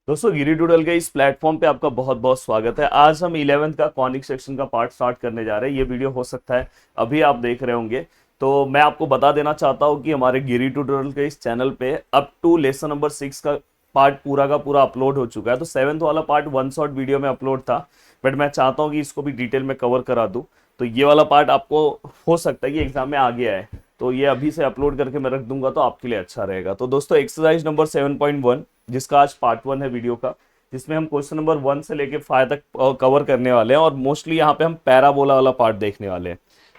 दोस्तों गिरी डूडल के इस प्लेटफॉर्म पे आपका बहुत बहुत स्वागत है। आज हम 11th का कॉनिक सेक्शन का पार्ट स्टार्ट करने जा रहे हैं। ये वीडियो हो सकता है अभी आप देख रहे होंगे, तो मैं आपको बता देना चाहता हूँ कि हमारे गिरी ट्यूटोरियल के इस चैनल पे अप टू लेसन नंबर 6 का पार्ट पूरा का पूरा अपलोड हो चुका है। तो 7th वाला पार्ट वन शॉट वीडियो में अपलोड था, बट मैं चाहता हूँ कि इसको भी डिटेल में कवर करा दूँ। तो ये वाला पार्ट आपको हो सकता है कि एग्जाम में आ गया है, तो ये अभी से अपलोड करके मैं रख दूंगा, तो आपके लिए अच्छा रहेगा। तो दोस्तों एक्सरसाइज नंबर 7.1, जिसका आज पार्ट 1 है वीडियो का, जिसमें हम क्वेश्चन नंबर 1 से लेके 5 तक कवर करने वाले हैं, और मोस्टली यहाँ पे हम पैराबोला वाला पार्ट देखने वाले हैं।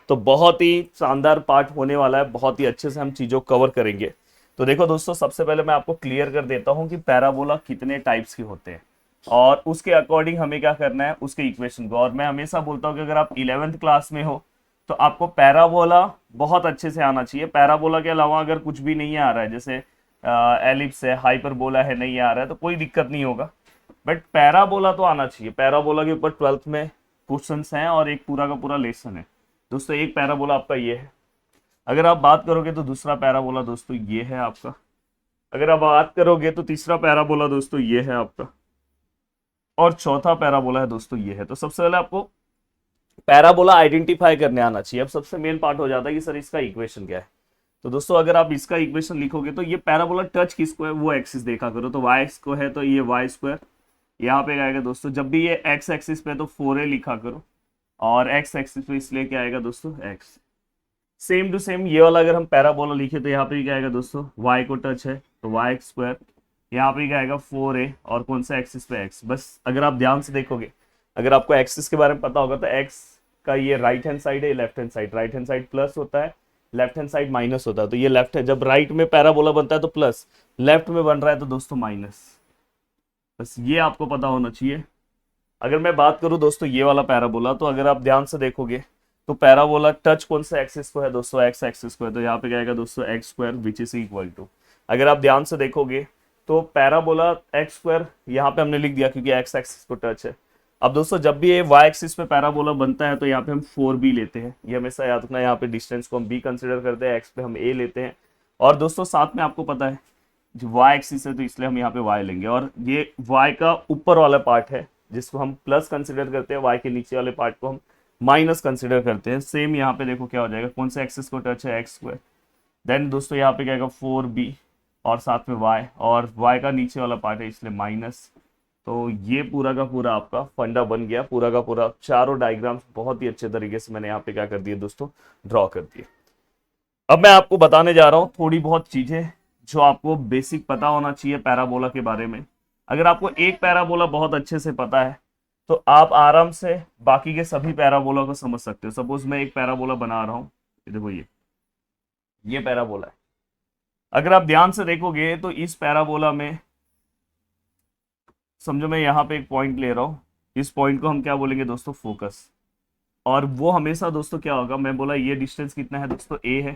तो बहुत ही शानदार पार्ट होने वाला है, बहुत ही अच्छे से हम चीज़ों को कवर करेंगे। तो देखो दोस्तों, सबसे पहले मैं आपको क्लियर कर देता हूँ कि पैराबोला कितने टाइप्स के होते हैं और उसके अकॉर्डिंग हमें क्या करना है उसके इक्वेशन को। और मैं हमेशा बोलता हूँ कि अगर आप 11th क्लास में हो तो आपको पैराबोला बहुत अच्छे से आना चाहिए। पैराबोला के अलावा अगर कुछ भी नहीं आ रहा है, जैसे एलिप्स है, हाइपरबोला है, नहीं आ रहा है, तो कोई दिक्कत नहीं होगा, बट पैराबोला तो आना चाहिए। पैराबोला के ऊपर 12th में क्वेश्चंस हैं और एक पूरा का पूरा लेसन है। दोस्तों एक पैराबोला आपका ये है। अगर आप बात करोगे तो दूसरा पैराबोला दोस्तों ये है आपका। अगर आप बात करोगे तो तीसरा पैराबोला दोस्तों ये है आपका, और चौथा पैराबोला है दोस्तों ये है। तो सबसे पहले आपको पैराबोला आइडेंटिफाई करने आना चाहिए। अब सबसे मेन पार्ट हो जाता है कि सर इसका इक्वेशन क्या है। तो दोस्तों अगर आप इसका इक्वेशन लिखोगे तो ये पैराबोला टच किसको है वो एक्सिस देखा करो। तो वाई को है तो ये वाई स्क्वायर यहाँ पे आएगा दोस्तों। जब भी ये एक्स एक्सिस पे तो 4a लिखा करो, और एक्स एक्सिस पे इसलिए क्या आएगा दोस्तों एक्स। सेम टू सेम ये वाला अगर हम पैराबोला लिखे तो यहाँ पे क्या आएगा दोस्तों, वाई को टच है तो वाई स्क्वायर, यहाँ पे क्या आएगा 4a, और कौन सा एक्सिस पे एक्स। बस अगर आप ध्यान से देखोगे, अगर आपको एक्सिस के बारे में पता होगा तो एक्स का ये राइट हैंड साइड है, left hand side. Right hand side plus होता है, लेफ्ट हैंड साइड माइनस होता है। तो ये लेफ्ट है, जब राइट में पैराबोला बनता है तो प्लस, लेफ्ट में बन रहा है तो दोस्तों माइनस। बस ये आपको पता होना चाहिए। अगर मैं बात करूं दोस्तों ये वाला पैराबोला, तो अगर आप ध्यान से देखोगे तो पैराबोला टच कौन सा एक्सिस को है दोस्तों, एक्स एक्सिस को है। तो यहाँ पे क्या आएगा दोस्तों X square which is equal to, अगर आप ध्यान से देखोगे तो पैराबोला एक्स स्क्वायर यहाँ पे हमने लिख दिया क्योंकि एक्स एक्सिस को टच है। अब दोस्तों जब भी ये वाई एक्सिस पे पैराबोला बनता है तो यहाँ पे हम 4b लेते हैं। ये हमेशा याद रखना, यहाँ पे डिस्टेंस को हम b कंसिडर करते हैं, एक्स पे हम a लेते हैं। और दोस्तों साथ में आपको पता है जो वाई एक्सिस है तो इसलिए हम यहाँ पे y लेंगे, और ये y का ऊपर वाला पार्ट है जिसको हम प्लस कंसिडर करते हैं, y के नीचे वाले पार्ट को हम माइनस कंसिडर करते हैं। सेम यहाँ पे देखो क्या हो जाएगा, कौन सा एक्सिस को टच है एक्स स्क्वायर, देन दोस्तों यहाँ पे क्या आएगा 4b, और साथ में y, और y का नीचे वाला पार्ट है इसलिए माइनस। तो ये पूरा का पूरा आपका फंडा बन गया, पूरा का पूरा चारों डायग्राम्स बहुत ही अच्छे तरीके से मैंने यहाँ पे क्या कर दिए दोस्तों, ड्रॉ कर दिए। अब मैं आपको बताने जा रहा हूँ थोड़ी बहुत चीजें जो आपको बेसिक पता होना चाहिए पैराबोला के बारे में। अगर आपको एक पैराबोला बहुत अच्छे से पता है तो आप आराम से बाकी के सभी पैराबोला को समझ सकते हो। सपोज मैं एक पैराबोला बना रहा हूँ, देखो ये पैराबोला है। अगर आप ध्यान से देखोगे तो इस पैराबोला में समझो मैं यहाँ पे एक पॉइंट ले रहा हूँ, इस पॉइंट को हम क्या बोलेंगे दोस्तों, फोकस। और वो हमेशा दोस्तों क्या होगा, मैं बोला ये डिस्टेंस कितना है दोस्तों a है,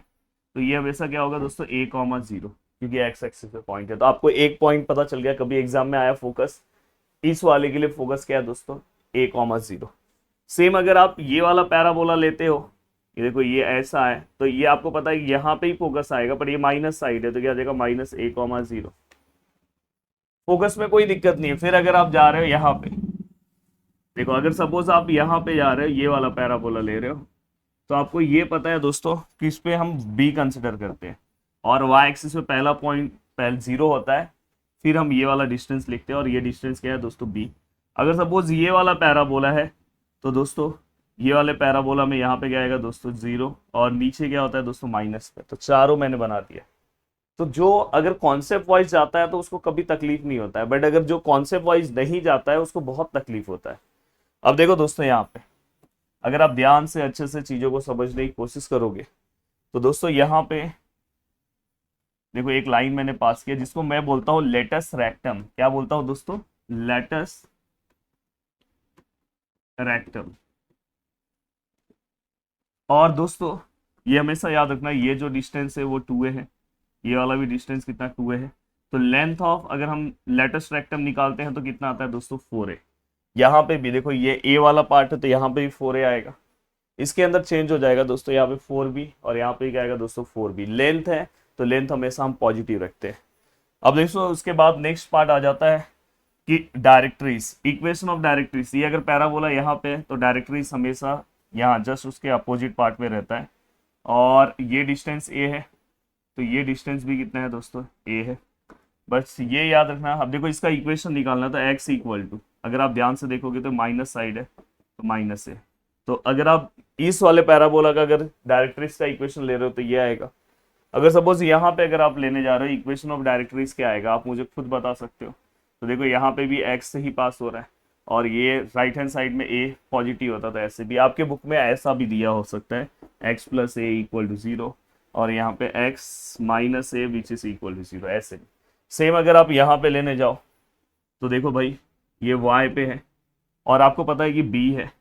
तो ये हमेशा क्या होगा दोस्तों a,0, क्योंकि एक्स एक्सिस पे पॉइंट है। तो आपको एक पॉइंट पता चल गया, कभी एग्जाम में आया फोकस, इस वाले के लिए फोकस क्या है दोस्तों a,0। सेम अगर आप ये वाला पैराबोला लेते हो, ये देखो ये ऐसा है, तो ये आपको पता है यहाँ पे ही फोकस आएगा, पर ये माइनस साइड है तो क्या देगा माइनस a,0। फोकस में कोई दिक्कत नहीं है। फिर अगर आप जा रहे हो यहाँ पे, देखो अगर सपोज आप यहाँ पे जा रहे हो, ये वाला पैराबोला ले रहे हो, तो आपको ये पता है दोस्तों कि इस पे हम b कंसिडर करते हैं, और y एक्सिस पे पहला पॉइंट पहले 0 होता है, फिर हम ये वाला डिस्टेंस लिखते हैं, और ये डिस्टेंस क्या है दोस्तों b। अगर सपोज ये वाला पैराबोला है तो दोस्तों ये वाले पैराबोला में यहाँ पे क्या आएगा दोस्तों 0, और नीचे क्या होता है दोस्तों माइनस पे। तो चारों मैंने बना दिया। तो जो अगर कॉन्सेप्ट वाइज जाता है तो उसको कभी तकलीफ नहीं होता है, बट अगर जो कॉन्सेप्ट वाइज नहीं जाता है उसको बहुत तकलीफ होता है। अब देखो दोस्तों यहाँ पे अगर आप ध्यान से अच्छे से चीजों को समझने की कोशिश करोगे तो दोस्तों यहाँ पे देखो एक लाइन मैंने पास किया जिसको मैं बोलता हूँ लेटस रेक्टम। क्या बोलता हूँ दोस्तों, लेटस रेक्टम। और दोस्तों ये हमेशा याद रखना, ये जो डिस्टेंस है वो 2a है, ये वाला भी डिस्टेंस कितना 2a है। तो लेंथ ऑफ अगर हम लेटस रेक्टम निकालते हैं तो कितना आता है दोस्तों 4a। यहाँ पे भी देखो ये a वाला पार्ट है तो यहाँ पे भी 4a आएगा, इसके अंदर चेंज हो जाएगा दोस्तों, यहाँ पे 4b, और यहाँ पे क्या आएगा दोस्तों 4b। लेंथ है तो लेंथ हमेशा हम पॉजिटिव रखते हैं। अब दोस्तों उसके बाद नेक्स्ट पार्ट आ जाता है कि डायरेक्ट्रीज, इक्वेशन ऑफ डायरेक्ट्रीज, ये अगर पैराबोला यहाँ पे है तो डायरेक्ट्रीज हमेशा यहाँ जस्ट उसके अपोजिट पार्ट में रहता है, और ये डिस्टेंस ए है तो ये डिस्टेंस भी कितना है दोस्तों, ए है। बस ये याद रखना। अब देखो इसका इक्वेशन निकालना तो एक्स इक्वल टू, अगर आप ध्यान से देखोगे तो माइनस साइड है तो माइनस है, तो अगर आप इस वाले पैराबोला का अगर डायरेक्ट्रिक्स का इक्वेशन ले रहे हो तो ये आएगा। अगर सपोज यहाँ पे अगर आप लेने जा रहे हो इक्वेशन ऑफ डायरेक्ट्रिक्स क्या आएगा, आप मुझे खुद बता सकते हो। तो देखो यहाँ पे भी एक्स से ही पास हो रहा है, और ये राइट हैंड साइड में ए पॉजिटिव होता था, ऐसे भी आपके बुक में ऐसा भी दिया हो सकता है, X plus A equal to 0, और यहाँ पे X minus A which is equal to 0, ऐसे। सेम अगर आप यहाँ पे लेने जाओ तो देखो भाई ये y पे है और आपको पता है कि b है,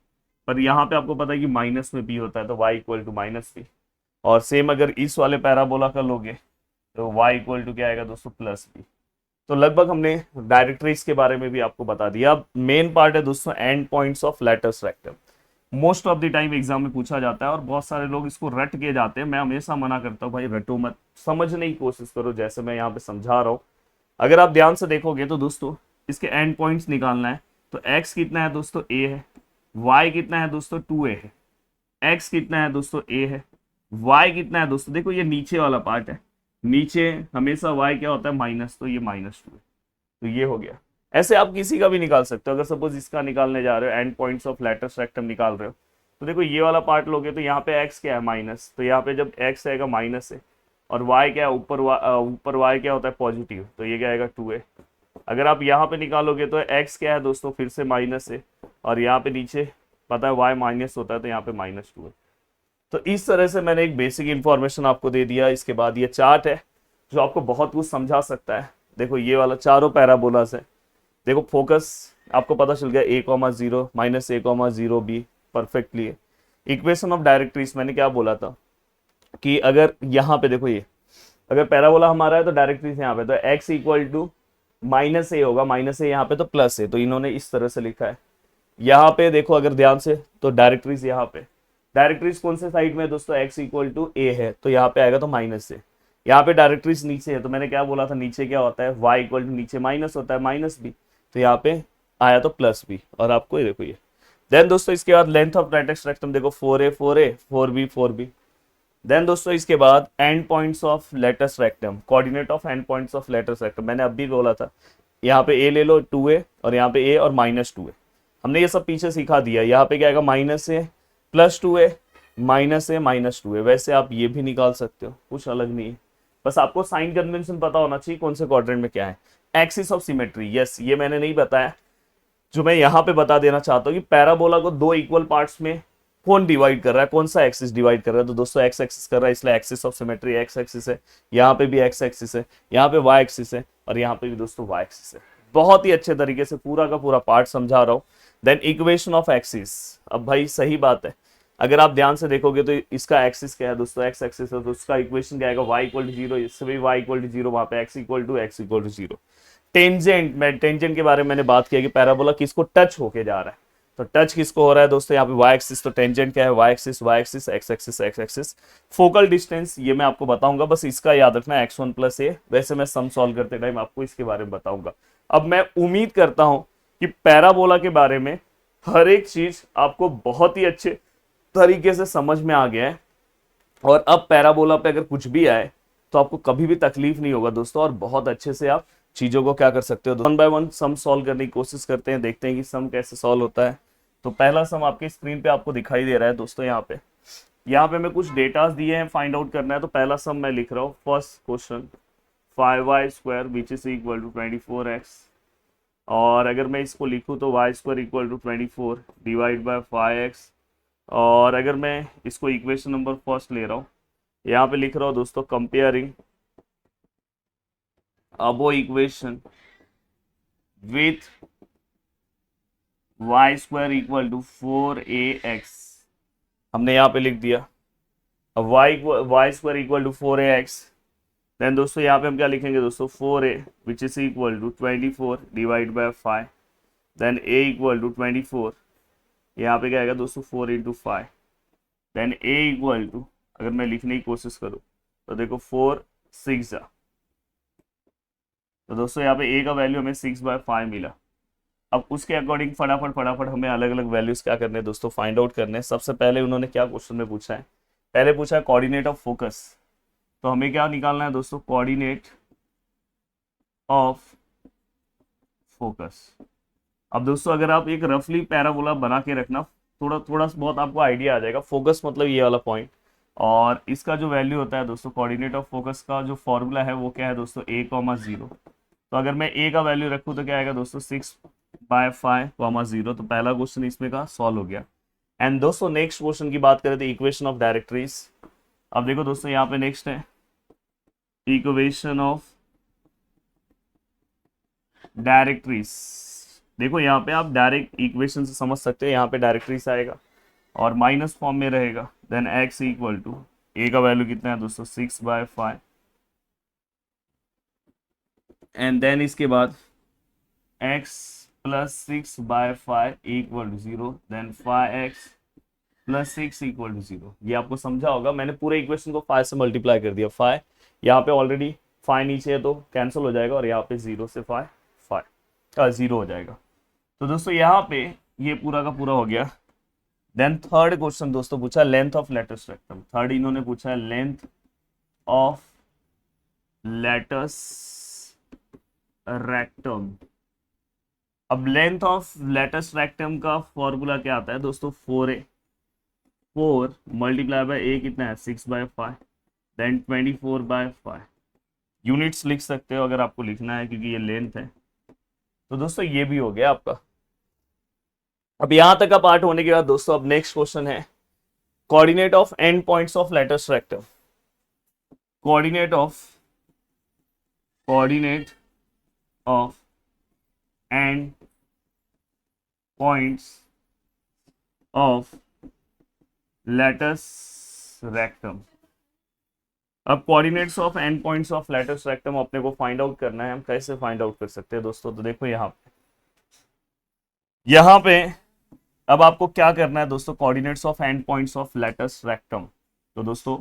पर यहाँ पे आपको पता है कि माइनस में b होता है तो y equal to minus B. और सेम अगर इस वाले पैराबोला का लोगे तो y इक्वल टू क्या आएगा दोस्तों, प्लस बी। तो लगभग हमने डायरेक्ट्रिक्स के बारे में भी आपको बता दिया। अब मेन पार्ट है दोस्तों and points of letters rectum. Most of the time exam में पूछा जाता है और बहुत सारे लोग इसको रट के जाते हैं। मैं हमेशा मना करता हूँ भाई रटो मत, समझने की कोशिश करो जैसे मैं यहाँ पे समझा रहा हूँ। अगर आप ध्यान से देखोगे तो दोस्तों इसके एंड पॉइंट्स निकालना है तो x कितना है दोस्तों, a है, y कितना है दोस्तों 2a है, x कितना है दोस्तों a है, y कितना है दोस्तों, देखो ये नीचे वाला पार्ट है, नीचे हमेशा y क्या होता है माइनस, तो ये -2 है, तो ये हो गया। ऐसे आप किसी का भी निकाल सकते हो। अगर सपोज इसका निकालने जा रहे हो and points of letters rectum निकाल रहे हो तो देखो ये वाला पार्ट लोगे तो यहाँ पे x क्या है माइनस, तो यहाँ पे जब x आएगा माइनस है, और y क्या है ऊपर y क्या होता है पॉजिटिव, तो ये क्या आएगा 2a। अगर आप यहाँ पे निकालोगे तो x क्या है दोस्तों फिर से माइनस है, और यहाँ पे नीचे पता है y माइनस होता है तो यहाँ पे -2 है। तो इस तरह से मैंने एक बेसिक इंफॉर्मेशन आपको दे दिया। इसके बाद ये चार्ट है जो आपको बहुत कुछ समझा सकता है। देखो ये वाला चारों पैराबोलास है, देखो फोकस आपको पता चल गया a,0 -a,0 b परफेक्टली है। इक्वेशन ऑफ डायरेक्ट्रिक्स मैंने क्या बोला था कि अगर यहाँ पे देखो ये अगर पैराबोला हमारा है तो डायरेक्ट्रिक्स यहाँ पे, तो x इक्वल टू -a होगा, -a यहाँ पे तो प्लस है, तो इन्होंने इस तरह से लिखा है। यहाँ पे देखो अगर ध्यान से तो डायरेक्ट्रिक्स यहाँ पे, डायरेक्ट्रिक्स कौन से साइड में है दोस्तों, x इक्वल टू a है तो यहाँ पे आएगा तो माइनस है। यहाँ पे डायरेक्ट्रिक्स नीचे है तो मैंने क्या बोला था नीचे क्या होता है, y इक्वल टू नीचे माइनस होता है -b, तो यहाँ पे आया तो +b, और आपको ये देखो ये। देन दोस्तों इसके बाद लेंथ ऑफ लेटेक्स रेक्टम देखो 4a 4a 4b 4b। Then दोस्तों इसके बाद end points of latus rectum, coordinate of end points of latus rectum, मैंने अब भी बोला था यहाँ पे a ले लो 2a और यहाँ पे a और -2a, हमने ये सब पीछे सिखा दिया। यहाँ पे क्या आएगा -a +2a -a -2a। वैसे आप ये भी निकाल सकते हो, कुछ अलग नहीं है, बस आपको साइन कन्वेंशन पता होना चाहिए कौन से क्वाड्रेंट में क्या है। एक्सिस ऑफ सिमेट्री, यस ये मैंने नहीं बताया, जो मैं यहाँ पे बता देना चाहता हूँ कि पैराबोला को दो इक्वल पार्ट्स में कौन डिवाइड कर रहा है, कौन सा एक्सिस डिवाइड कर रहा है, तो दोस्तों एक्स एक्सिस कर रहा है, इसलिए axis of symmetry x axis है। यहाँ पे भी एक्स एक्सिस है, यहाँ पे वाई एक्सिस है, और यहाँ पे भी दोस्तों वाई एक्सिस है। बहुत ही अच्छे तरीके से पूरा का पूरा पार्ट समझा रहा हूँ। देन इक्वेशन ऑफ एक्सिस, अब भाई सही बात है, अगर आप ध्यान से देखोगे तो इसका एक्सिस क्या है दोस्तों, एक्स एक्सिस है, तो उसका इक्वेशन क्या आएगा y इक्वल टू 0, इससे भी y इक्वल टू 0, वहाँ पे x इक्वल टू 0। टेंजेंट, मैं टेंजेंट के बारे में मैंने बात किया कि पैराबोला किसको टच होके जा रहा है, तो टच किसको हो रहा है दोस्तों, यहाँ पे y एक्सिस, तो टेंजेंट क्या है y axis x axis x axis. Focal distance ये मैं आपको बताऊंगा, बस इसका याद रखना x1 + a, वैसे मैं सम सॉल्व करते टाइम आपको इसके बारे में बताऊंगा। अब मैं उम्मीद करता हूं कि पैराबोला के बारे में हर एक चीज आपको बहुत ही अच्छे तरीके से समझ में आ गया है, और अब पैराबोला पे अगर कुछ भी आए तो आपको कभी भी तकलीफ नहीं होगा दोस्तों, और बहुत अच्छे से आप चीजों को क्या कर सकते हो, 1 बाय 1 सम सॉल्व करने की कोशिश करते हैं, देखते हैं कि सम कैसे सॉल्व होता है। तो पहला सम आपके स्क्रीन पे आपको दिखाई दे रहा है दोस्तों, यहाँ पे मैं कुछ डेटास दिए हैं, फाइंड आउट करना है। तो पहला सम मैं लिख रहा हूँ, first question 5y² which is equal to 24x, और अगर मैं इसको लिखूँ तो y² equal to 24 divide bye 5x, और अगर मैं इसको इक्वेशन नंबर फर्स्ट ले रहा हूँ, यहाँ पे लिख रहा हूँ दोस्तों comparing above equation with y² equal to 4ax, हमने यहाँ पे लिख दिया। अब y² equal to 4ax, then दोस्तों यहाँ पे हम क्या लिखेंगे दोस्तों, 4a which is equal to 24 divide by 5, then a equal to 24, यहाँ पे क्या आएगा दोस्तों 4 × 5, देन a इक्वल टू, अगर मैं लिखने की कोशिश करूँ तो देखो 4 6 जा, तो दोस्तों यहाँ पे a का वैल्यू हमें 6/5 मिला। अब उसके अकॉर्डिंग फटाफट फटाफट हमें अलग अलग वैल्यूज क्या करने हैं दोस्तों, फाइंड आउट करने हैं। सबसे पहले उन्होंने क्या क्वेश्चन में पूछा है, पहले पूछा है कोऑर्डिनेट ऑफ फोकस। तो हमें क्या निकालना है दोस्तों, कोऑर्डिनेट ऑफ फोकस। अब दोस्तों अगर आप एक रफली पैराबोला बना के रखना, थोड़ा थोड़ा बहुत आपको आइडिया आ जाएगा। फोकस मतलब ये वाला पॉइंट, और इसका जो वैल्यू होता है दोस्तों, कोऑर्डिनेट ऑफ फोकस का जो फॉर्मूला है वो क्या है दोस्तों, a, 0। तो अगर मैं a का वैल्यू रखूँ तो क्या आएगा दोस्तों, 6/5, 0। तो पहला क्वेश्चन इसमें का सॉल्व हो गया। एंड दोस्तों नेक्स्ट क्वेश्चन की बात करें तो इक्वेशन ऑफ डायरेक्ट्रीज। अब देखो दोस्तों यहाँ पे नेक्स्ट है इक्वेशन ऑफ डायरेक्ट्रीज। देखो यहाँ पे आप डायरेक्ट इक्वेशन से समझ सकते हो, यहाँ पे डायरेक्ट्रीज आएगा और माइनस फॉर्म में रहेगा। Then x equal to a का वैल्यू कितना है दोस्तों, 6/5, एंड देन इसके बाद x plus 6/5 equal to 0, then 5x plus 6 equal to 0। ये आपको समझा होगा, मैंने पूरे इक्वेशन को 5 से मल्टीप्लाई कर दिया। 5 यहाँ पे ऑलरेडी 5 नीचे है तो कैंसिल हो जाएगा, और यहाँ पे 0 से 5 0 हो जाएगा। तो दोस्तों यहाँ पे ये पूरा का पूरा हो गया। देन थर्ड क्वेश्चन दोस्तों पूछा length of latus rectum. Third इन्होंने पूछा है लेंथ ऑफ लेटस रेक्टम। अब लेंथ ऑफ लेटस रेक्टम का फॉर्मूला क्या आता है दोस्तों, 4 मल्टीप्लाई बाय a कितना है, 6/5, देन 24/5। यूनिट्स लिख सकते हो अगर आपको लिखना है, क्योंकि ये लेंथ है। तो दोस्तों ये भी हो गया आपका। अब यहां तक का पार्ट होने के बाद दोस्तों अब नेक्स्ट क्वेश्चन है coordinate of end points of latus rectum. Coordinate of end points of latus rectum. अब coordinates of end points of latus rectum अपने को फाइंड आउट करना है। हम कैसे फाइंड आउट कर सकते हैं दोस्तों, तो देखो यहाँ पे अब आपको क्या करना है दोस्तों, coordinates of end points of latus rectum. तो दोस्तों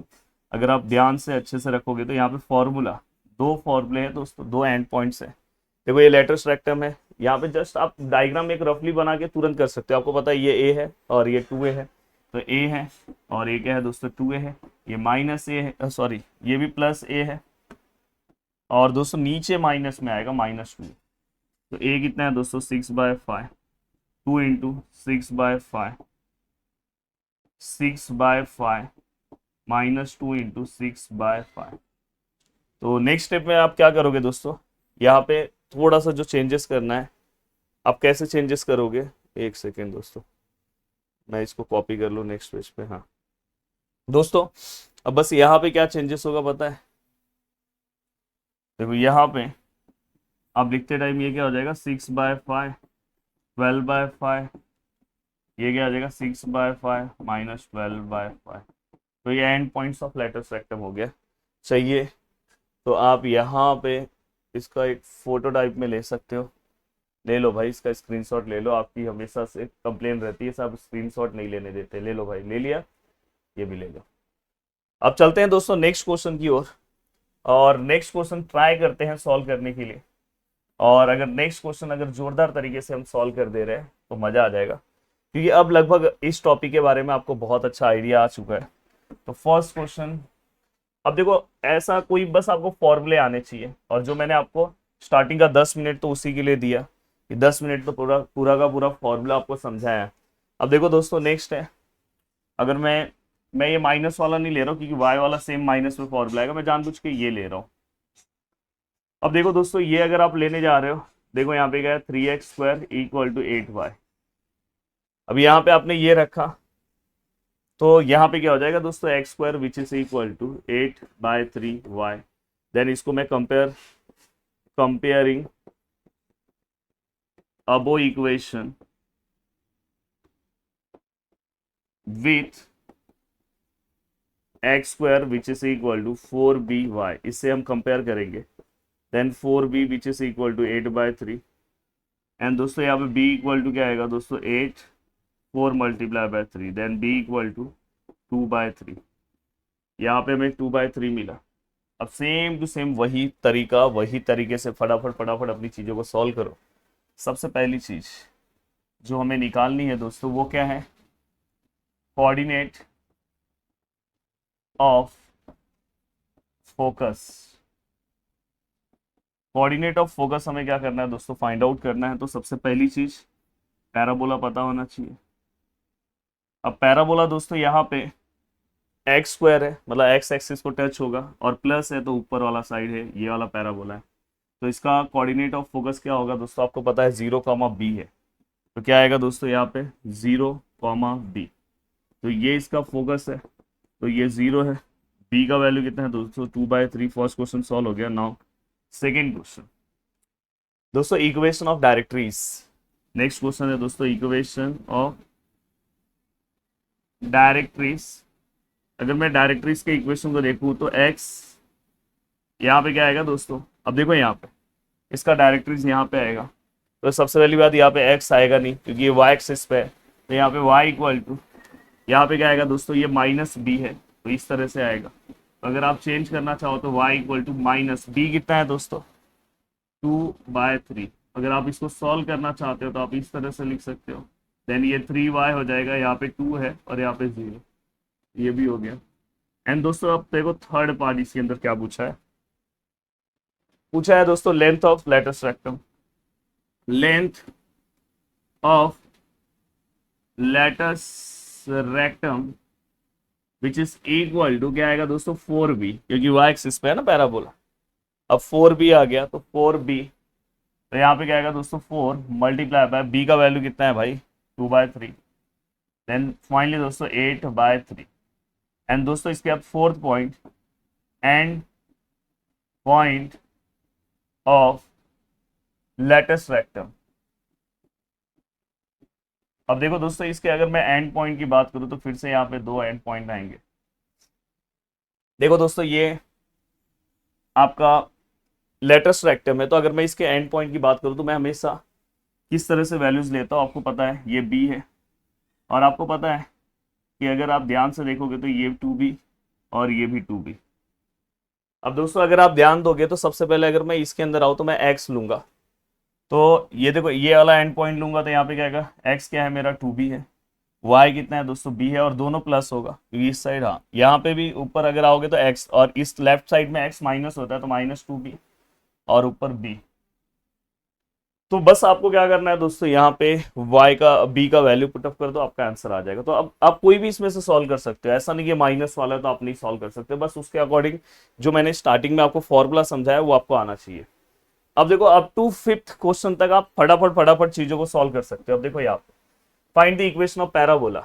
अगर आप ध्यान से अच्छे से रखोगे तो यहाँ पे फॉर्मूला, दो फॉर्मूले हैं दोस्तों, दो एंड पॉइंट्स हैं। देखो ये लेटस रेक्टम है, यहाँ पे जस्ट आप डायग्राम एक रफली बना के तुरंत कर सकते हो। आपको पता है ये ए है और ये 2a है, तो ए है और ये क्या है दोस्तों, 2a है। ये माइनस ए है, सॉरी ये भी प्लस ए है, और दोस्तों नीचे माइनस में आएगा -2। तो ए कितना है दोस्तों, 6/5, 2 इंटू 6/5, 6/5 -2 इंटू 6/5। तो नेक्स्ट स्टेप में आप क्या करोगे दोस्तों, यहाँ पे थोड़ा सा जो चेंजेस करना है। आप कैसे चेंजेस करोगे, एक सेकेंड दोस्तों मैं इसको कॉपी कर लूँ नेक्स्ट पेज पे। हाँ दोस्तों अब बस यहाँ पे क्या चेंजेस होगा पता है, देखो यहाँ पे आप लिखते टाइम ये क्या हो जाएगा, 6/5, 12/5, ये क्या आ जाएगा 6/5 -12/5। तो ये end points of latus rectum हो गया। चाहिए तो आप यहाँ पे इसका एक फोटो टाइप में ले सकते हो, ले लो भाई, इसका स्क्रीनशॉट ले लो। आपकी हमेशा से कंप्लेन रहती है सब स्क्रीनशॉट नहीं लेने देते, ले लो भाई, ले लिया, ये भी ले लो। अब चलते हैं दोस्तों नेक्स्ट क्वेश्चन की ओर, और नेक्स्ट क्वेश्चन ट्राई करते हैं सॉल्व करने के लिए। और अगर नेक्स्ट क्वेश्चन अगर जोरदार तरीके से हम सॉल्व कर दे रहे हैं तो मजा आ जाएगा, क्योंकि अब लगभग इस टॉपिक के बारे में आपको बहुत अच्छा आइडिया आ चुका है। तो फर्स्ट क्वेश्चन, अब देखो ऐसा कोई बस आपको फॉर्मूले आने चाहिए, और जो मैंने आपको स्टार्टिंग का 10 मिनट तो उसी के लिए दिया कि 10 मिनट तो पूरा का पूरा फॉर्मूला आपको समझाया। अब देखो दोस्तों नेक्स्ट है, अगर मैं ये माइनस वाला नहीं ले रहा हूँ, क्योंकि वाई वाला सेम माइनस में फॉर्मूला आएगा, मैं जानबूझ के ये ले रहा हूँ। अब देखो दोस्तों ये अगर आप लेने जा रहे हो, देखो यहाँ पे क्या है, 3x² इक्वल टू 8y। अब यहाँ पे आपने ये रखा तो यहाँ पे क्या हो जाएगा दोस्तों, x² which is equal to 8/3y। Then इसको मैं comparing above equation with x² which is equal to 4by, इससे हम कंपेयर करेंगे। Then 4b which is equal to 8/3, and दोस्तों यहाँ पे b इक्वल टू क्या आएगा दोस्तों, 8, 4 multiply by 3, then b equal to 2/3। यहाँ पे हमें 2/3 मिला। अब सेम टू सेम वही तरीके से फटाफट अपनी चीज़ों को सॉल्व करो। सबसे पहली चीज जो हमें निकालनी है दोस्तों वो क्या है, coordinate of focus. Coordinate of focus हमें क्या करना है दोस्तों, फाइंड आउट करना है। तो सबसे पहली चीज पैराबोला पता होना चाहिए। अब पैराबोला दोस्तों यहाँ पे एक्स स्क्वायर है, मतलब एक्स एक्सिस को टच होगा, और प्लस है तो ऊपर वाला साइड है, ये वाला पैराबोला है। तो इसका कोऑर्डिनेट ऑफ फोकस क्या होगा दोस्तों, आपको पता है 0, b है। तो क्या आएगा दोस्तों यहाँ पे 0, b। तो ये इसका फोकस है, तो ये 0 है। b का वैल्यू कितना है दोस्तों 2/3। फर्स्ट क्वेश्चन सॉल्व हो गया। नाउ सेकेंड क्वेश्चन दोस्तों, equation of directories. Next question है दोस्तों इक्वेशन ऑफ डायरेक्ट्रीज। अगर मैं डायरेक्ट्रीज के इक्वेशन को देखूं तो x यहाँ पे क्या आएगा दोस्तों, अब देखो यहाँ पे इसका डायरेक्ट्रीज यहाँ पे आएगा। तो सबसे पहली बात यहाँ पे x आएगा नहीं क्योंकि ये y एक्सिस पे है। तो यहाँ पे y इक्वल टू यहाँ पे क्या आएगा दोस्तों, ये -b है, तो इस तरह से आएगा। तो अगर आप चेंज करना चाहो तो y इक्वल टू -b कितना है दोस्तों 2/3। अगर आप इसको सॉल्व करना चाहते हो तो आप इस तरह से लिख सकते हो। देन ये 3y हो जाएगा, यहाँ पे 2 है और यहाँ पे 0, ये भी हो गया। एंड दोस्तों अब देखो थर्ड पार्ट इसके अंदर क्या पूछा है दोस्तों, length of latus rectum. Length of latus rectum which is equal to क्या आएगा दोस्तों 4b, क्योंकि y एक्सिस पे है ना पैराबोला। अब 4b आ गया तो 4b, तो यहाँ पे क्या आएगा दोस्तों 4 मल्टीप्लाई बाय b का वैल्यू कितना है भाई 2/3। देन फाइनली दोस्तों 8/3। एंड दोस्तों इसके बाद fourth point, end point of latus rectum. अब देखो दोस्तों इसके अगर मैं एंड पॉइंट की बात करूं तो फिर से यहाँ पे 2 एंड पॉइंट आएंगे। देखो दोस्तों ये आपका लेटस रेक्टम है, तो अगर मैं इसके एंड पॉइंट की बात करूं तो मैं हमेशा किस तरह से वैल्यूज लेता हूं, आपको पता है ये b है, और आपको पता है कि अगर आप ध्यान से देखोगे तो ये 2b और ये भी 2b। अब दोस्तों अगर आप ध्यान दोगे तो सबसे पहले अगर मैं इसके अंदर आऊँ तो मैं x लूंगा, तो ये देखो ये वाला एंड पॉइंट लूंगा तो यहाँ पे क्या आएगा, x क्या है मेरा 2b है, y कितना है दोस्तों b है, और दोनों प्लस होगा क्योंकि इस साइड, हाँ यहाँ पे भी ऊपर अगर आओगे तो x, और इस लेफ्ट साइड में x माइनस होता है तो -2b और ऊपर b। तो बस आपको क्या करना है दोस्तों, यहाँ पे y का b का वैल्यू पुटअप कर दो, आपका आंसर आ जाएगा। तो अब आप कोई भी इसमें से सॉल्व कर सकते हो, ऐसा नहीं कि माइनस वाला है तो आप नहीं सॉल्व कर सकते, बस उसके अकॉर्डिंग जो मैंने स्टार्टिंग में आपको फॉर्मूला समझाया वो आपको आना चाहिए। अब देखो अप टू 5th क्वेश्चन तक आप फटाफट चीजों को सॉल्व कर सकते हो। अब देखो यहाँ पे find the equation of parabola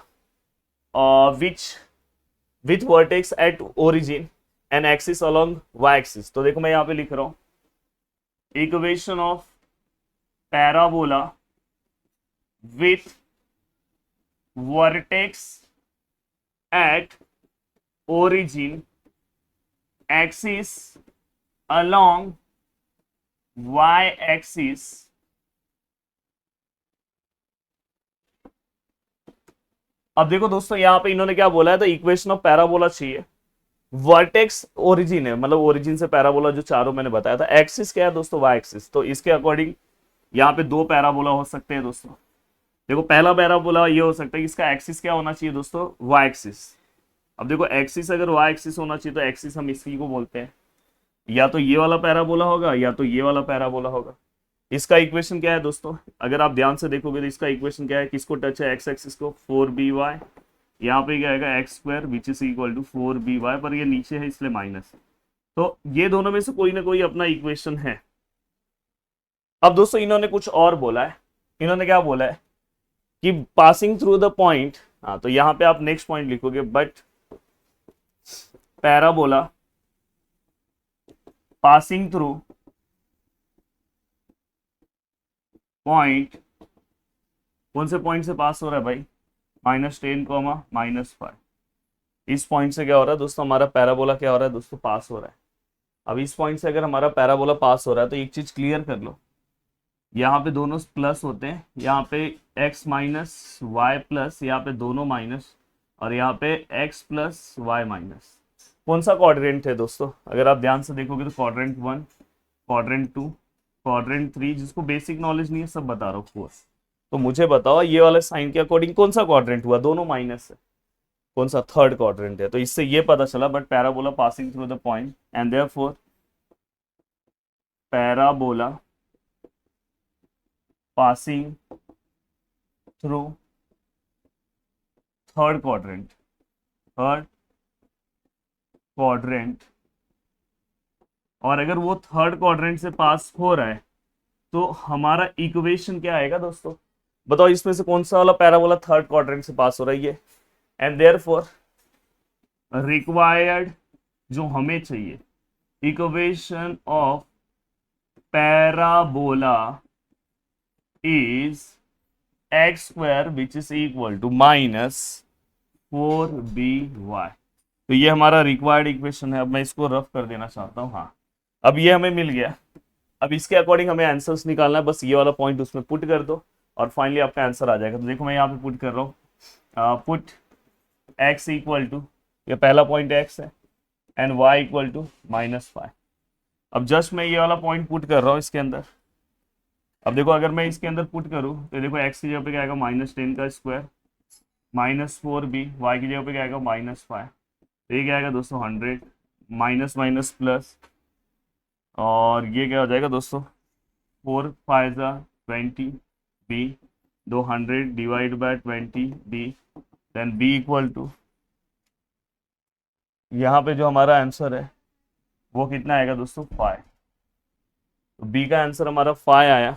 which with vertex at origin and axis along y axis. तो देखो मैं यहाँ पे लिख रहा हूँ equation of parabola with vertex at origin axis along y axis अब देखो दोस्तों यहाँ पे इन्होंने क्या बोला है, तो इक्वेशन ऑफ पैराबोला चाहिए, वर्टेक्स ओरिजिन है, मतलब ओरिजिन से पैराबोला जो चारों मैंने बताया था, एक्सिस क्या है दोस्तों y एक्सिस। तो इसके अकॉर्डिंग यहाँ पे 2 पैराबोला हो सकते हैं दोस्तों। देखो पहला पैराबोला ये हो सकता है कि इसका एक्सिस क्या होना चाहिए दोस्तों y एक्सिस। अब देखो एक्सिस अगर y एक्सिस होना चाहिए तो एक्सिस हम इसी को बोलते हैं, या तो ये वाला पैराबोला होगा या तो ये वाला पैराबोला होगा। इसका इक्वेशन क्या है दोस्तों, अगर आप ध्यान से देखोगे तो इसका इक्वेशन क्या है, किसको टच है x एक्सिस को 4by, यहाँ पे क्या आएगा x² which is equal to 4by, पर ये नीचे है इसलिए माइनस है। तो ये दोनों में से कोई ना कोई अपना इक्वेशन है। अब दोस्तों इन्होंने कुछ और बोला है, इन्होंने क्या बोला है कि पासिंग थ्रू द पॉइंट, हाँ तो यहां पे आप नेक्स्ट पॉइंट लिखोगे, but parabola passing through point, कौन से पॉइंट से पास हो रहा है भाई, -10, -5। इस पॉइंट से क्या हो रहा है दोस्तों, हमारा पैराबोला क्या हो रहा है दोस्तों, पास हो रहा है। अब इस पॉइंट से अगर हमारा पैराबोला पास हो रहा है तो एक चीज क्लियर कर लो, यहाँ पे दोनों प्लस होते हैं, यहाँ पे x माइनस वाई प्लस, यहाँ पे दोनों माइनस, और यहाँ पे x प्लस वाई माइनस। कौन सा क्वाड्रेंट है दोस्तों, अगर आप ध्यान से देखोगे तो क्वाड्रेंट 1, क्वाड्रेंट 2 क्वाड्रेंट 3, जिसको बेसिक नॉलेज नहीं है सब बता रहा हूँ कोर्स। तो मुझे बताओ ये वाले साइन के अकॉर्डिंग कौन सा क्वाड्रेंट हुआ, दोनों माइनस है, कौन सा थर्ड क्वाड्रेंट है। तो इससे ये पता चला, but parabola passing through the point and therefore parabola passing through third quadrant, third quadrant, और अगर वो थर्ड क्वाड्रेंट से पास हो रहा है तो हमारा इक्वेशन क्या आएगा दोस्तों, बताओ इसमें से कौन सा वाला पैराबोला थर्ड क्वाड्रेंट से पास हो रहा है ये। एंड देयरफॉर रिक्वायर्ड, जो हमें चाहिए, equation of parabola is x square which is equal to -4by। तो ये हमारा रिक्वायर्ड इक्वेशन है। अब मैं इसको रफ कर देना चाहता हूँ। हाँ, अब ये हमें मिल गया। अब इसके अकॉर्डिंग हमें आंसर्स निकालना है, बस ये वाला पॉइंट उसमें पुट कर दो और फाइनली आपका आंसर आ जाएगा। तो देखो मैं यहाँ पे पुट कर रहा हूँ, पुट x इक्वल टू, ये पहला पॉइंट x है, एंड y इक्वल टू -5। अब जस्ट मैं ये वाला पॉइंट पुट कर रहा हूँ इसके अंदर। अब देखो अगर मैं इसके अंदर पुट करूँ तो देखो x की जगह पे क्या आएगा, -10 का स्क्वायर, -4b, y की जगह पे क्या आएगा, -5। तो ये क्या आएगा दोस्तों, 100, माइनस माइनस प्लस, और ये क्या हो जाएगा दोस्तों, 4 5 20 b, 200 divide by 20 b, then b equal to, यहाँ पे जो हमारा आंसर है वो कितना आएगा दोस्तों, 5। तो b का आंसर हमारा 5 आया।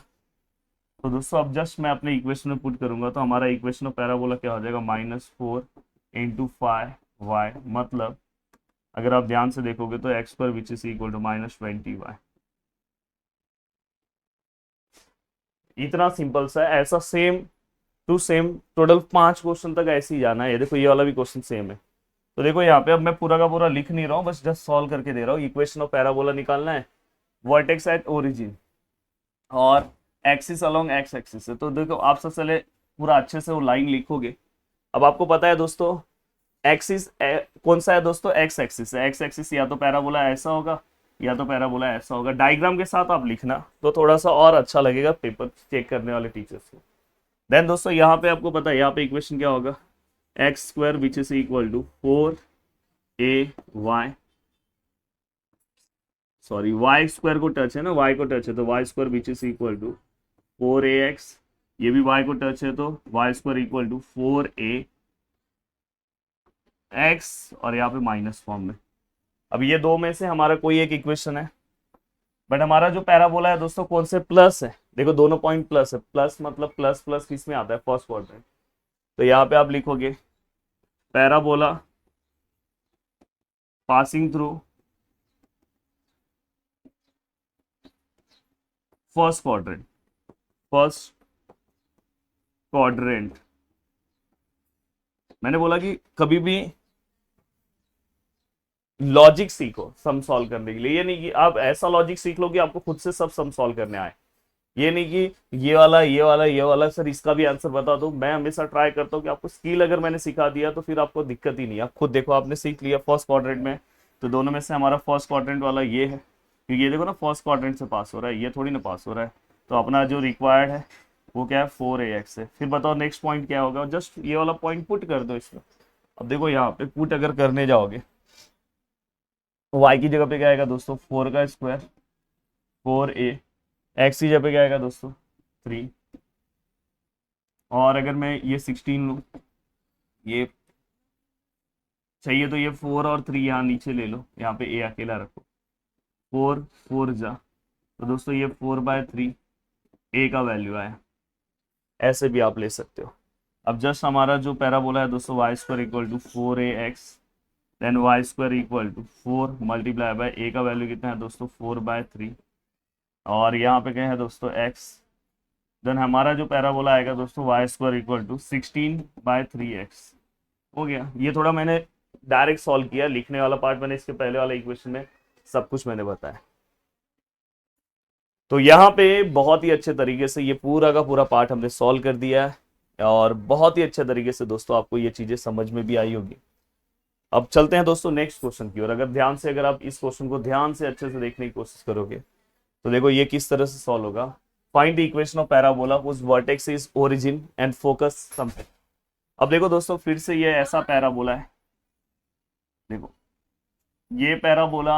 तो दोस्तों अब जस्ट मैं अपने इक्वेशन में पुट करूंगा तो हमारा इक्वेशन ऑफ पैराबोला क्या हो जाएगा, -4 × 5y, मतलब अगर आप ध्यान से देखोगे तो x पर विच इज इक्वल टू -20y। इतना सिंपल सा है। ऐसा same to same total 5 question तक ऐसे ही जाना है। ये देखो ये वाला भी क्वेश्चन सेम है। तो देखो यहाँ पे अब मैं पूरा का पूरा लिख नहीं रहा हूँ, बस जस्ट सॉल्व करके दे रहा हूँ। इक्वेशन ऑफ पैराबोला निकालना है, वर्टेक्स एट ओरिजिन और एक्सिस अलोंग एक्स एक्सिस है। तो देखो आप सबसे पहले पूरा अच्छे से वो लाइन लिखोगे। अब आपको पता है दोस्तों एक्सिस कौन सा है दोस्तों, एक्स एक्सिस है। एक्स एक्सिस या तो पैराबोला ऐसा होगा या तो पैराबोला ऐसा होगा। डायग्राम के साथ आप लिखना तो थोड़ा सा और अच्छा लगेगा पेपर चेक करने वाले टीचर्स को। देन दोस्तों यहाँ पे आपको पता है यहाँ पे इक्वेशन क्या होगा, x square which is equal to 4ay, sorry y square को टच है ना, वाई को टच है तो y square which is equal to 4ax, ये भी y को टच है तो y square equal to 4ax, और यहाँ पे माइनस फॉर्म में। अब ये दो में से हमारा कोई एक इक्वेशन है, बट हमारा जो पैराबोला है दोस्तों कौन से प्लस है, देखो दोनों पॉइंट प्लस है। प्लस मतलब प्लस प्लस किस में आता है, फर्स्ट क्वाड्रेंट। तो यहाँ पे आप लिखोगे parabola passing through first quadrant, first quadrant. मैंने बोला कि कभी भी लॉजिक सीखो सम सॉल्व करने के लिए। ये नहीं कि आप ऐसा लॉजिक सीख लो कि आपको खुद से सब सम सॉल्व करने आए। ये नहीं कि ये वाला ये वाला ये वाला सर इसका भी आंसर बता दो। मैं हमेशा ट्राई करता हूँ कि आपको स्किल अगर मैंने सिखा दिया तो फिर आपको दिक्कत ही नहीं। आप खुद देखो आपने सीख लिया फर्स्ट क्वाड्रेंट में, तो दोनों में से हमारा फर्स्ट क्वाड्रेंट वाला ये है, क्योंकि ये देखो ना फर्स्ट क्वाड्रेंट से पास हो रहा है, ये थोड़ी ना पास हो रहा है। तो अपना जो रिक्वायर्ड है वो क्या है, 4ax है। फिर बताओ नेक्स्ट पॉइंट क्या होगा, जस्ट ये वाला पॉइंट पुट कर दो इसमें। अब देखो यहाँ पे पुट अगर करने जाओगे y की जगह पे क्या आएगा दोस्तों, 4 का स्क्वायर 4a, x की जगह पे क्या आएगा दोस्तों 3, और अगर मैं ये 16 लूँ, ये चाहिए तो ये 4 और 3 यहाँ नीचे ले लो, यहाँ पे a अकेला रखो, 4 4 जा, तो दोस्तों ये 4/3 a का वैल्यू आया। ऐसे भी आप ले सकते हो। अब जस्ट हमारा जो पैराबोला है दोस्तों y square equal to 4ax, then y square equal to 4 multiply by a का वैल्यू कितना है दोस्तों 4/3, और यहाँ पे क्या है दोस्तों x, देन हमारा जो पैराबोला आएगा दोस्तों y square equal to 16/3x। हो गया। ये थोड़ा मैंने डायरेक्ट सॉल्व किया, लिखने वाला पार्ट मैंने इसके पहले वाले इक्वेशन में सब कुछ मैंने बताया। तो यहाँ पे बहुत ही अच्छे तरीके से ये पूरा का पूरा पार्ट हमने सॉल्व कर दिया है, और बहुत ही अच्छे तरीके से दोस्तों आपको ये चीजें समझ में भी आई होगी। अब चलते हैं दोस्तों नेक्स्ट क्वेश्चन की ओर। अगर ध्यान से अगर आप इस क्वेश्चन को ध्यान से अच्छे से देखने की कोशिश करोगे तो देखो ये किस तरह से सॉल्व होगा। Find the equation of parabola whose vertex is origin and focus something. अब देखो दोस्तों फिर से ये ऐसा पैराबोला है, देखो ये पैराबोला,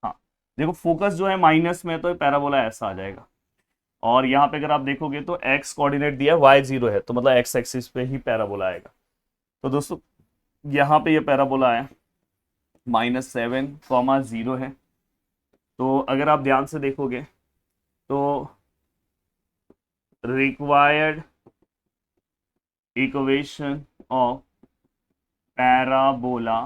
हाँ देखो फोकस जो है माइनस में, तो ये पैराबोला ऐसा आ जाएगा। और यहाँ पे अगर आप देखोगे तो एक्स कोऑर्डिनेट दिया है, वाई 0 है, तो मतलब एक्स एक्सिस पे ही पैराबोला आएगा। तो दोस्तों यहाँ पे ये पैराबोला आया -7, 0 है। तो अगर आप ध्यान से देखोगे तो रिक्वायर्ड इक्वेशन ऑफ पैराबोला,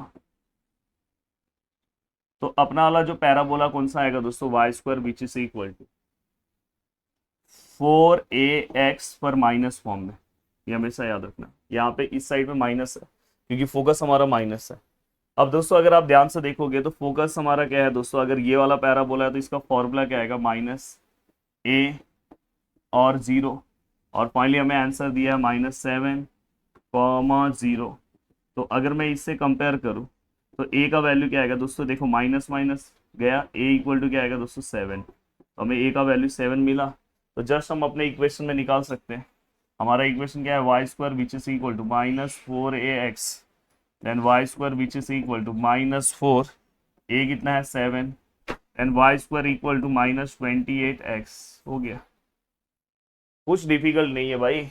तो अपना वाला जो पैराबोला कौन सा आएगा दोस्तों, y² which is equal to 4ax पर माइनस फॉर्म में। ये हमेशा याद रखना, यहाँ पे इस साइड पे माइनस है क्योंकि फोकस हमारा माइनस है। अब दोस्तों अगर आप ध्यान से देखोगे तो फोकस हमारा क्या है दोस्तों, अगर ये वाला पैराबोला है तो इसका फॉर्मूला क्या आएगा, -a और 0, और फाइनली हमें आंसर दिया है -7, 0। तो अगर मैं इससे कंपेयर करूं तो a का वैल्यू क्या आएगा दोस्तों, देखो माइनस माइनस गया, a इक्वल टू क्या आएगा दोस्तों 7, तो हमें a का वैल्यू 7 मिला। तो जस्ट हम अपने इक्वेशन में निकाल सकते हैं। हमारा इक्वेशन क्या है, y² which is equal to -4ax, then y² which is equal to -4, a कितना है 7, then y² equal to -28x। हो गया, कुछ डिफिकल्ट नहीं है भाई।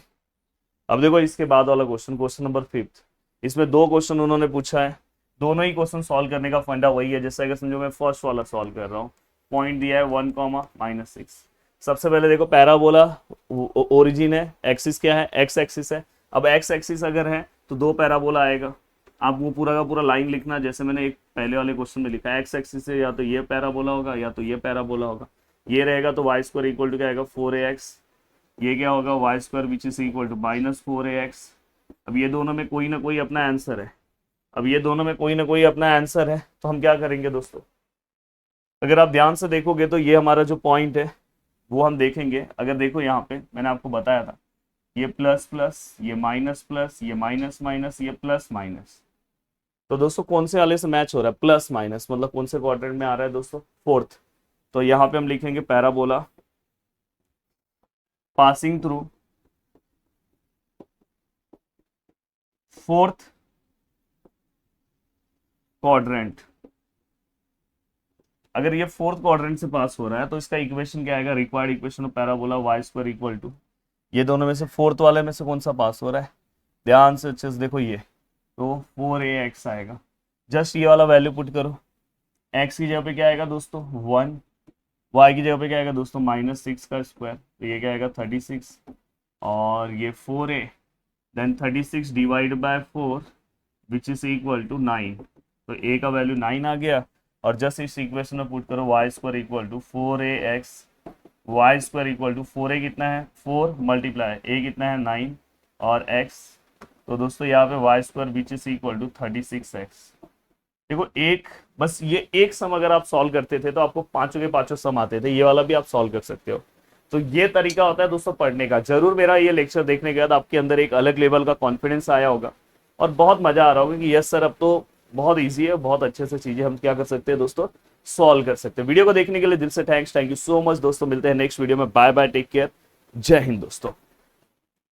अब देखो इसके बाद वाला क्वेश्चन, क्वेश्चन नंबर 5। इसमें 2 क्वेश्चन उन्होंने पूछा है, दोनों ही क्वेश्चन सॉल्व करने का फंडा वही है, जैसे अगर समझो मैं फर्स्ट वाला सॉल्व कर रहा हूँ। पॉइंट दिया है 1, -6। सबसे पहले देखो पैराबोला ओरिजिन है, एक्सिस क्या है, एक्स एक्सिस है। अब एक्स एक्सिस अगर है तो 2 पैराबोला आएगा। आप वो पूरा का पूरा लाइन लिखना, जैसे मैंने एक पहले वाले क्वेश्चन में लिखा है, एक्स एक्सिस से या तो ये पैराबोला होगा या तो ये पैराबोला होगा। ये रहेगा तो y² इक्वल टू क्या आएगा 4ax, ये क्या होगा y² which is equal to -4ax। अब ये दोनों में कोई ना कोई अपना आंसर है, अब ये दोनों में कोई ना कोई अपना आंसर है, तो हम क्या करेंगे दोस्तों, अगर आप ध्यान से देखोगे तो ये हमारा जो पॉइंट है वो हम देखेंगे। अगर देखो यहाँ पे मैंने आपको बताया था, ये प्लस प्लस, ये माइनस प्लस, ये माइनस माइनस, ये प्लस माइनस, तो दोस्तों कौन से वाले से मैच हो रहा है, प्लस माइनस, मतलब कौन से क्वाड्रेंट में आ रहा है दोस्तों, 4th। तो यहाँ पे हम लिखेंगे parabola passing through 4th quadrant. अगर ये 4th क्वाड्रेंट से पास हो रहा है तो इसका इक्वेशन क्या आएगा, required equation of parabola y² equal to, ये दोनों में से 4th वाले में से कौन सा पास हो रहा है, ध्यान से अच्छे से देखो, ये तो 4ax आएगा। जस्ट ये वाला वैल्यू पुट करो, x की जगह पे क्या आएगा दोस्तों 1, y की जगह पे क्या आएगा दोस्तों -6 का स्क्वायर, तो ये क्या आएगा 36, और ये 4a, then 36 divide by 4 which is equal to 9, तो a का वैल्यू 9 आ गया। और जस्ट इस इक्वेशन में पुट करो y² equal to 4ax, y² equal to 4a कितना है 4 मल्टीप्लाई a कितना है 9 और x, तो दोस्तों यहाँ पे y² which is equal to 36x। देखो एक बस ये एक सम अगर आप सॉल्व करते थे तो आपको पांचों के पांचों सम आते थे, ये वाला भी आप सॉल्व कर सकते हो। तो ये तरीका होता है दोस्तों पढ़ने का। जरूर मेरा ये लेक्चर देखने के बाद आपके अंदर एक अलग लेवल का कॉन्फिडेंस आया होगा और बहुत मजा आ रहा होगा कि यस सर अब तो बहुत ईजी है, बहुत अच्छे से चीजें हम क्या कर सकते हैं दोस्तों, सॉल्व कर सकते हैं। वीडियो को देखने के लिए दिल से थैंक यू सो मच दोस्तों, मिलते हैं नेक्स्ट वीडियो में। बाय बाय, टेक केयर, जय हिंद दोस्तों।